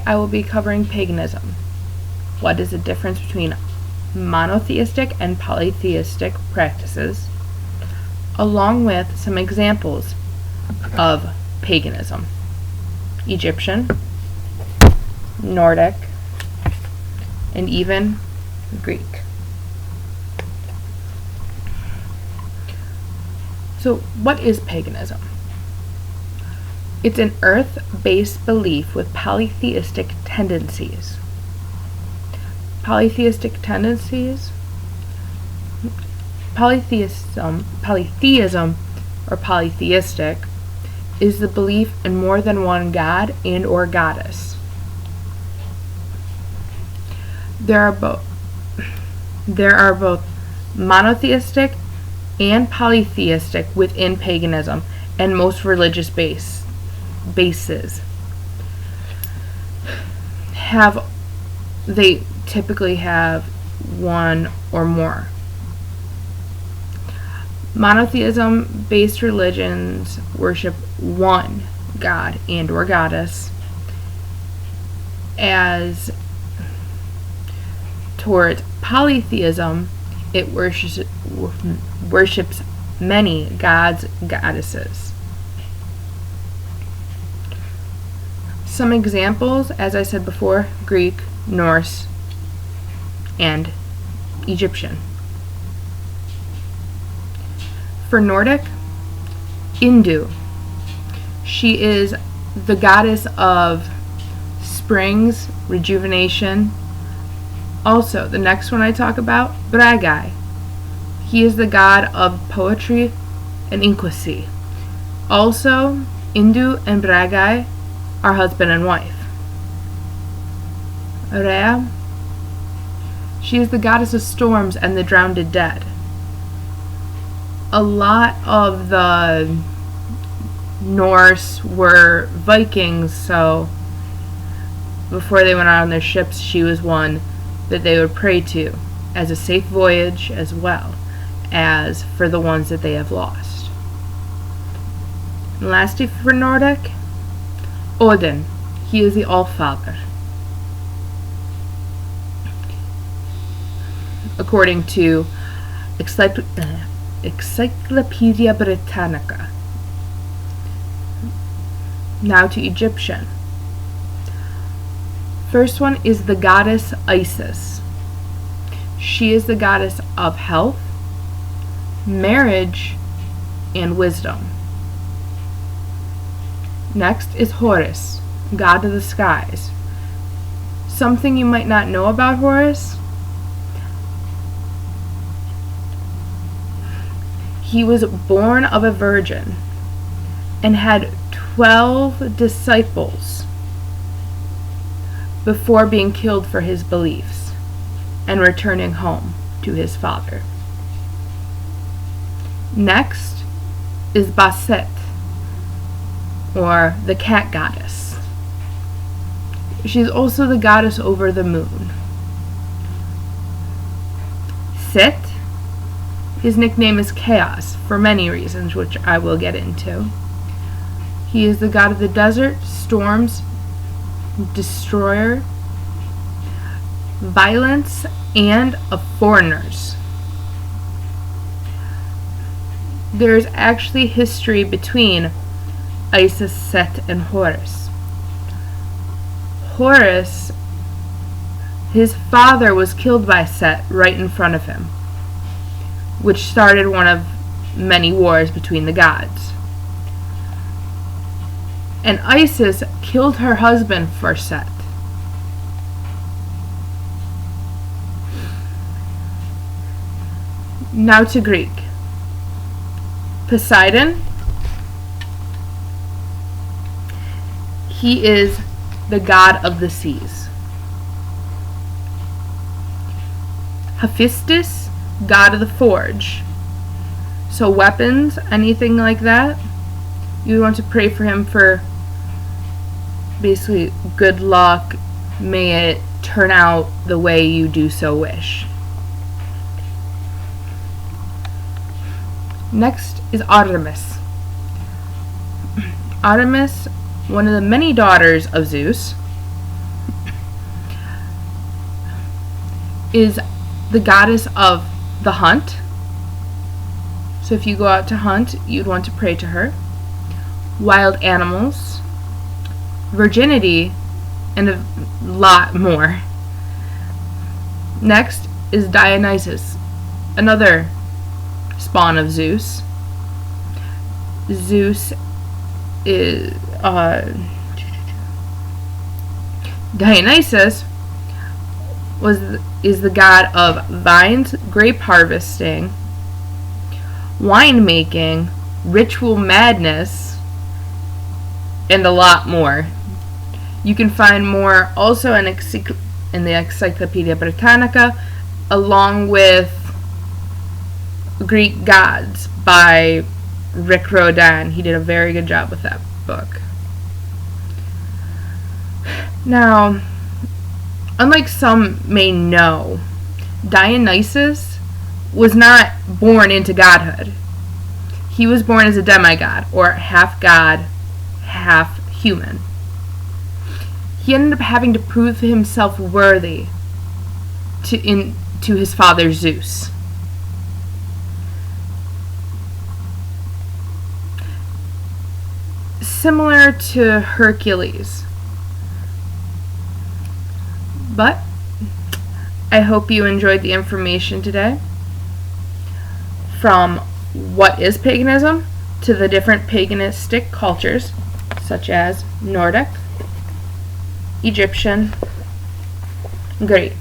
I will be covering paganism. What is the difference between monotheistic and polytheistic practices, along with some examples of paganism: Egyptian, Nordic, and even Greek. So, what is paganism? It's an earth-based belief with polytheistic tendencies. Polytheistic tendencies? Polytheism or polytheistic is the belief in more than one god and or goddess. There are both monotheistic and polytheistic within paganism and most religious bases. They typically have one or more. Monotheism-based religions worship one god and or goddess, as towards polytheism, it worships many gods, goddesses. Some examples, as I said before: Greek, Norse, and Egyptian. For Nordic, Indu. She is the goddess of springs, rejuvenation. Also, the next one I talk about, Bragi. He is the god of poetry and inquisity. Also, Indu and Bragi are husband and wife. Rhea. She is the goddess of storms and the drowned dead. A lot of the Norse were Vikings, so before they went out on their ships, she was one that they would pray to as a safe voyage, as well as for the ones that they have lost. And lastly, for Nordic, Odin. He is the Allfather. According to Encyclopedia Britannica. Now to Egyptian. First one is the goddess Isis. She is the goddess of health, marriage, and wisdom. Next is Horus, god of the skies. Something you might not know about Horus: he was born of a virgin and had 12 disciples before being killed for his beliefs and returning home to his father. Next is Bastet, or the cat goddess. She's also the goddess over the moon. Set, his nickname is Chaos for many reasons, which I will get into. He is the god of the desert, storms, destroyer, violence, and of foreigners. There's actually history between Isis, Set, and Horus. Horus, his father was killed by Set right in front of him, which started one of many wars between the gods. And Isis killed her husband for Set. Now to Greek. Poseidon. He is the god of the seas. Hephaestus, god of the forge. So weapons, anything like that, you want to pray for him for basically good luck. May it turn out the way you do so wish. Next is Artemis. Artemis, one of the many daughters of Zeus. is the goddess of the hunt. So if you go out to hunt, you'd want to pray to her. Wild animals, virginity, and a lot more. Next is Dionysus, another spawn of Zeus. Zeus is Dionysus is the god of vines, grape harvesting, winemaking, ritual madness, and a lot more. You can find more also in the Encyclopedia Britannica, along with Greek Gods by Rick Rodin. He did a very good job with that book. Now, unlike some may know, Dionysus was not born into godhood. He was born as a demigod, or half god, half human. He ended up having to prove himself worthy to his father Zeus. Similar to Hercules. But I hope you enjoyed the information today, from what is paganism to the different paganistic cultures, such as Nordic, Egyptian, Greek.